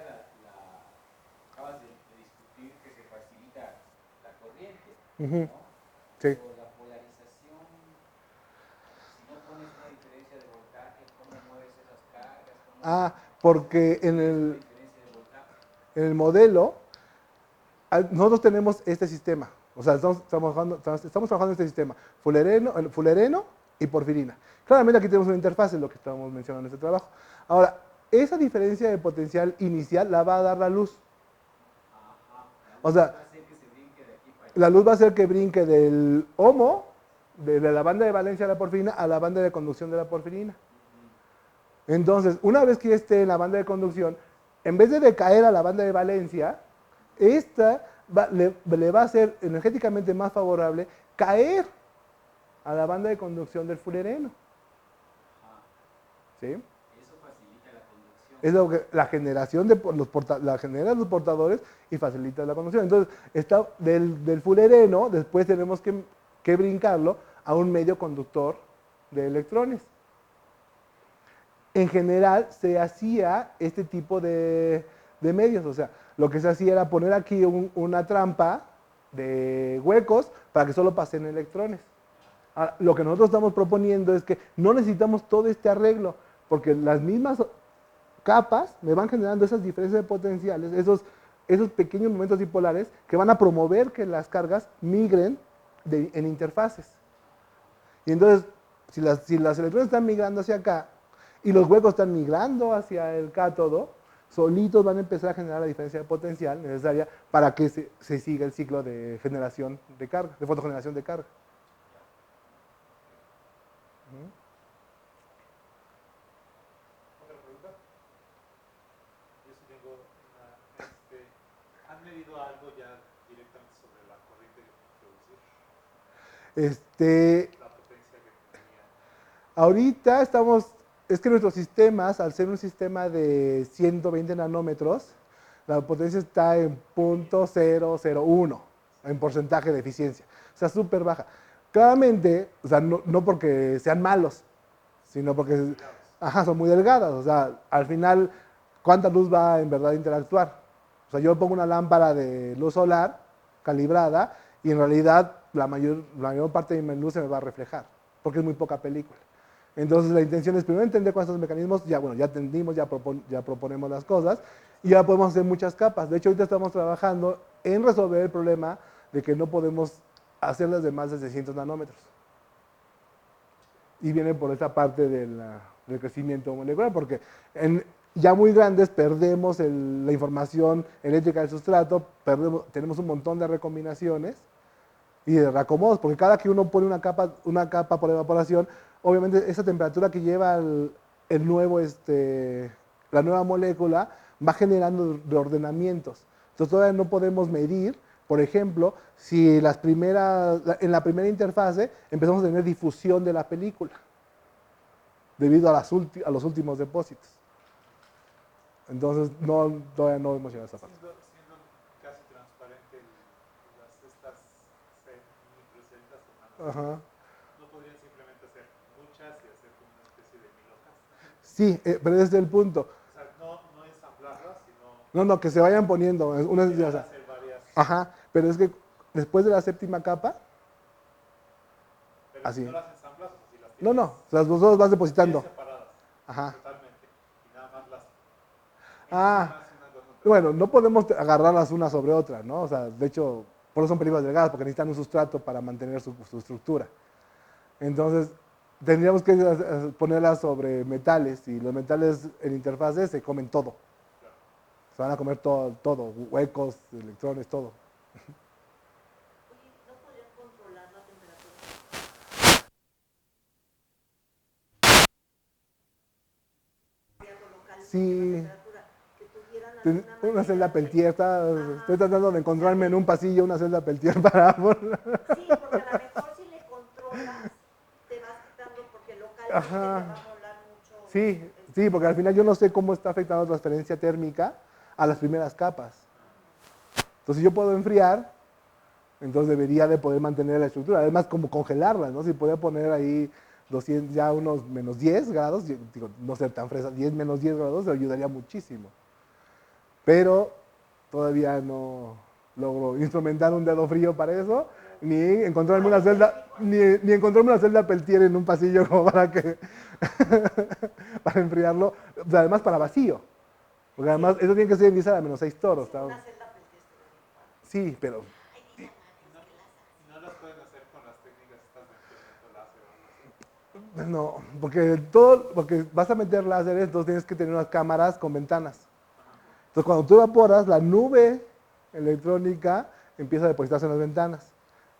acabas de discutir que se facilita la corriente, ujú, ¿no? sí. Pero la polarización, si no pones una diferencia de voltaje, ¿cómo mueves esas cargas? Ah, porque en Tienes una el, diferencia de voltaje. en el modelo nosotros tenemos este sistema. O sea, estamos trabajando en este sistema. Fulereno y porfirina. Claramente aquí tenemos una interfaz, es lo que estábamos mencionando en este trabajo. Ahora, esa diferencia de potencial inicial la va a dar la luz. Ajá, la O luz va sea, a hacer que se brinque de aquí para la allá. luz va a hacer que brinque del HOMO, de la banda de valencia de la porfirina, a la banda de conducción de la porfirina. Entonces, una vez que esté en la banda de conducción, en vez de decaer a la banda de valencia, esta le va a ser energéticamente más favorable caer a la banda de conducción del fulereno. Ajá, ¿Sí? eso facilita la conducción. Es lo que, la generación de la generan los portadores y facilita la conducción. Entonces, está del fulereno, después tenemos que brincarlo a un medio conductor de electrones. En general se hacía este tipo de medios, o sea, lo que se hacía era poner aquí una trampa de huecos para que solo pasen electrones. Ahora, lo que nosotros estamos proponiendo es que no necesitamos todo este arreglo, porque las mismas capas me van generando esas diferencias de potenciales, esos pequeños momentos dipolares que van a promover que las cargas migren en interfaces. Y entonces, si las electrones están migrando hacia acá y los huecos están migrando hacia el cátodo, solitos van a empezar a generar la diferencia de potencial necesaria para que se siga el ciclo de generación de carga, de fotogeneración de carga. Ujú. Otra pregunta. Yo sí tengo una. ¿Han medido algo ya directamente sobre la corriente que producir? La potencia que tenía. Ahorita es que nuestros sistemas, al ser un sistema de 120 nanómetros, la potencia está en 0.001 en porcentaje de eficiencia. O sea, súper baja. Claramente, o sea, no porque sean malos, sino porque ajá, son muy delgadas. O sea, al final, ¿cuánta luz va en verdad a interactuar? O sea, yo pongo una lámpara de luz solar calibrada y en realidad la mayor parte de mi luz se me va a reflejar, porque es muy poca película. Entonces la intención es primero entender cuáles son los mecanismos, ya bueno, ya entendimos, ya proponemos las cosas y ya podemos hacer muchas capas. De hecho, ahorita estamos trabajando en resolver el problema de que no podemos hacerlas de más de 600 nanómetros. Y viene por esta parte del crecimiento molecular, porque ya muy grandes perdemos la información eléctrica del sustrato, tenemos un montón de recombinaciones y de reacomodos, porque cada que uno pone una capa por evaporación, obviamente esa temperatura que lleva la nueva molécula va generando reordenamientos. Entonces todavía no podemos medir, por ejemplo, si en la primera interfase empezamos a tener difusión de la película, debido a los últimos depósitos. Entonces todavía no hemos llegado a esa parte. Siendo casi transparente estas microceldas o Ajá. nanoceldas, ¿no podrían simplemente hacer muchas y hacer como una especie de mil hojas? Sí, pero ese es el punto. O sea, no ensamblarlas, sino No, que se vayan poniendo. llegar a hacer varias. Ajá, pero es que después de la séptima capa, Pero si así. no las ensamblas, o sea, si las No, tienes las dos vas bien depositando. separadas, Ajá. totalmente, y nada más las Ah, encimas unas con otras. bueno, no podemos agarrarlas una sobre otra, ¿no? O sea, de hecho, por eso son películas delgadas, porque necesitan un sustrato para mantener su estructura. Entonces, tendríamos que ponerlas sobre metales, y los metales en interfaces se comen todo. Se van a comer todo, huecos, electrones, todo. Oye, ¿no podrían controlar la temperatura Sí. temperatura, que tuvieran Ten- alguna Una manera celda de- Peltier, Ajá. estoy tratando de encontrarme en un pasillo una celda Peltier para... Sí, porque a lo mejor si le controlas, te vas quitando porque localmente Ajá. te va a molar mucho. Sí, sí, porque al final yo no sé cómo está afectando la transferencia térmica a las primeras capas. Entonces, si yo puedo enfriar, entonces debería de poder mantener la estructura. Además, como congelarla, ¿no? Si podía poner ahí 200, ya unos menos 10 grados, digo, no ser tan fresa, 10 menos 10 grados, ayudaría muchísimo. Pero todavía no logro instrumentar un dedo frío para eso, ni encontrarme una celda, ni encontrarme una celda Peltier en un pasillo como para que para enfriarlo, o sea, además para vacío. Porque además eso tiene que ser en Lizar a menos 6 toros. Sí, una celda Peltier estaría bien padre. Sí, pero Ay, digan No, antes que las hacen. no las pueden hacer con las técnicas estas de enfriamiento láser o algo así. no, porque vas a meter láseres, entonces tienes que tener unas cámaras con ventanas. Entonces cuando tú evaporas, la nube electrónica empieza a depositarse en las ventanas.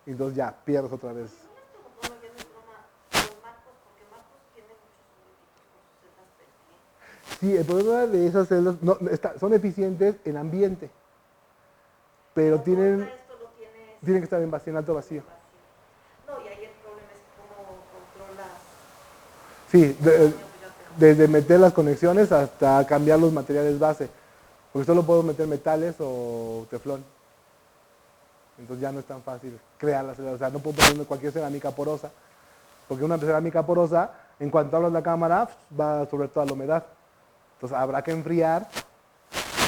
Y entonces ya pierdes otra vez. No me estuvo tomando ya no es broma los Marcos, porque Marcos tiene muchos juguetitos con sus celdas Peltier. Sí, el problema de esas celdas son eficientes en ambiente, pero Como tienen esto lo tienes que estar en alto vacío. No, y ahí el problema es cómo controlas. Sí, Pues ya te- desde meter las conexiones hasta cambiar los materiales base. Porque solo puedo meter metales o teflón. Entonces ya no es tan fácil crear las celdas. O sea, no puedo ponerme cualquier cerámica porosa. Porque una cerámica porosa, en cuanto abras la cámara, va a absorber toda la humedad. Entonces habrá que enfriar.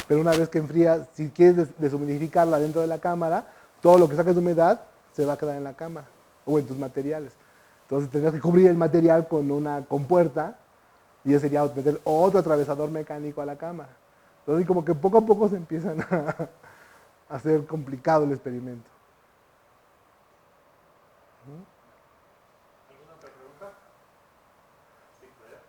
Pero una vez que enfría, si quieres deshumidificarla dentro de la cámara, todo lo que saques de humedad se va a quedar en la cámara o en tus materiales. Entonces tendrás que cubrir el material con una compuerta y eso sería meter otro atravesador mecánico a la cámara. Entonces como que poco a poco se empiezan a hacer complicado el experimento. ¿Alguna otra pregunta? Sí, claro.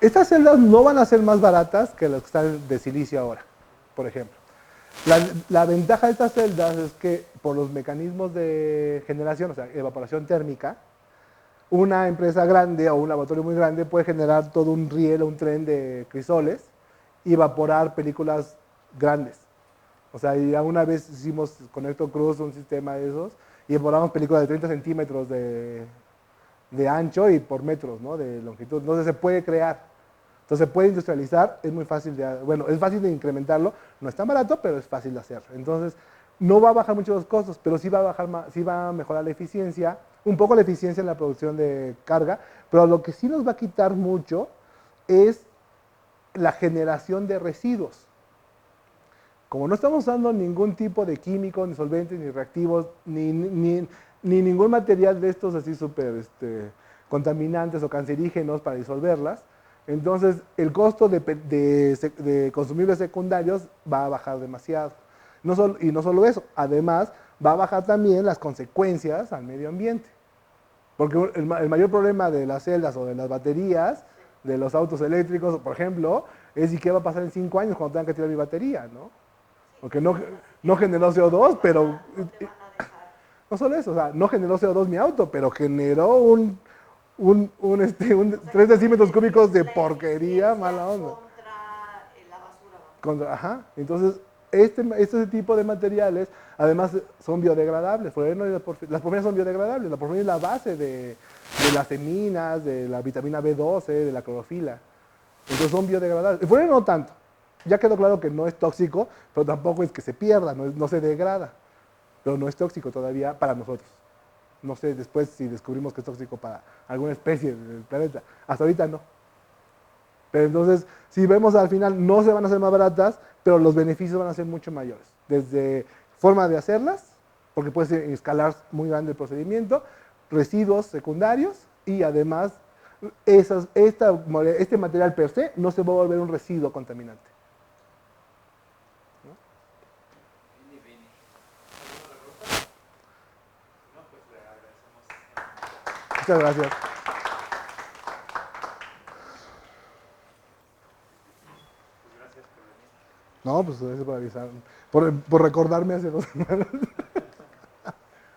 Estas celdas no van a ser más baratas que las que están de silicio ahora, por ejemplo. La ventaja de estas celdas es que por los mecanismos de generación, o sea, evaporación térmica, una empresa grande o un laboratorio muy grande puede generar todo un riel o un tren de crisoles y evaporar películas grandes. O sea, ya una vez hicimos con Héctor Cruz un sistema de esos y evaporamos películas de 30 centímetros de ancho y por metros, ¿no? De longitud. Entonces se puede crear. Entonces se puede industrializar, es muy fácil bueno, es fácil de incrementarlo, no es tan barato, pero es fácil de hacer. Entonces, no va a bajar mucho los costos, pero sí va a bajar sí va a mejorar la eficiencia, un poco la eficiencia en la producción de carga, pero lo que sí nos va a quitar mucho es la generación de residuos. Como no estamos usando ningún tipo de químicos, ni solventes, ni reactivos, ni ningún material de estos así súper contaminantes o cancerígenos para disolverlas, entonces el costo de consumibles secundarios va a bajar demasiado. Y no solo eso, además va a bajar también las consecuencias al medio ambiente. Porque el mayor problema de las celdas o de las baterías, de los autos eléctricos, por ejemplo, es ¿y qué va a pasar en 5 años cuando tengan que tirar mi batería? ¿No? Porque no generó CO2, pero... No te van a dejar. No solo eso, o sea, no generó CO2 mi auto, pero generó un 3 decímetros cúbicos de porquería, mala onda. Contra la basura. Ajá, entonces este tipo de materiales además son biodegradables. Por ejemplo, las porfinas son biodegradables. La porfina es la base de las heminas, de la vitamina B12, de la clorofila. Entonces son biodegradables. El fluoreno no tanto. Ya quedó claro que no es tóxico, pero tampoco es que se pierda, no se degrada. Pero no es tóxico todavía para nosotros. No sé después si descubrimos que es tóxico para alguna especie del planeta. Hasta ahorita no. Pero entonces, si vemos al final, no se van a hacer más baratas, pero los beneficios van a ser mucho mayores. Desde forma de hacerlas, porque puede ser escalar muy grande el procedimiento, residuos secundarios y además este material per se no se va a volver un residuo contaminante. Muchas gracias. Pues gracias por venir. No, pues gracias por avisar, por recordarme hace 2 semanas.